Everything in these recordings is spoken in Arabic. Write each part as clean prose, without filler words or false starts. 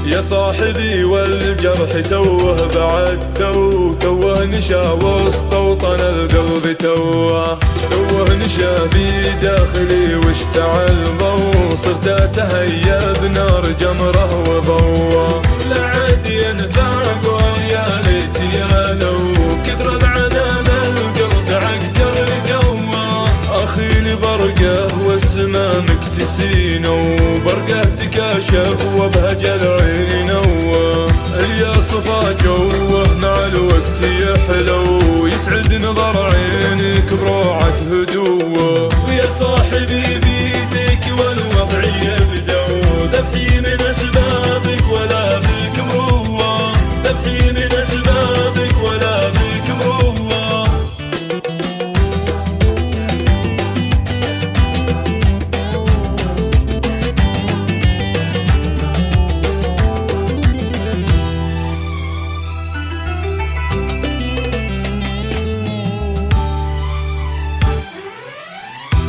يا صاحبي والجرح توه بعد توه نشا وسط وطن القلب توه نشا في داخلي واشتعل ضو صرت اتهيب نار جمره وضوه لا عاد ينفع يا ليت يا لو كثر العنان القلب عكر جوه اخي لبرقه والسما مكتسين وبرقه تكاشف وبهج العين نوه يا صفا جوه مع الوقت يحلو يسعد نظر عينك بروعك هدوه ويا صاحبي بيدك والوضع يبدو ذبحي من اسبابك ولا بك مروه ذبحي من اسبابك ولا بك مروه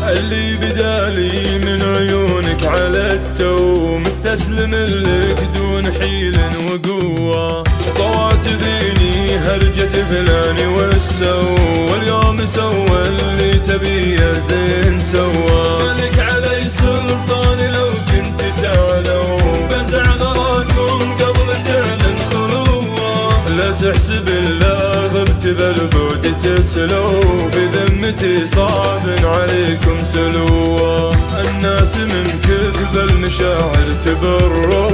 اللي بدالي من عيونك على التو مستسلم لك دون حيل وقوة طوعت فيني هرجة فلاني والسو واليوم سوى اللي تبي زين سوى مالك علي سلطان لو كنت تعلو بنزع غراكم قبل تعلن خلوة لا تحسب الله غبت بالبعد تسلو في ذمتي صعب عليكم سلوة الناس من كذب المشاعر تبروا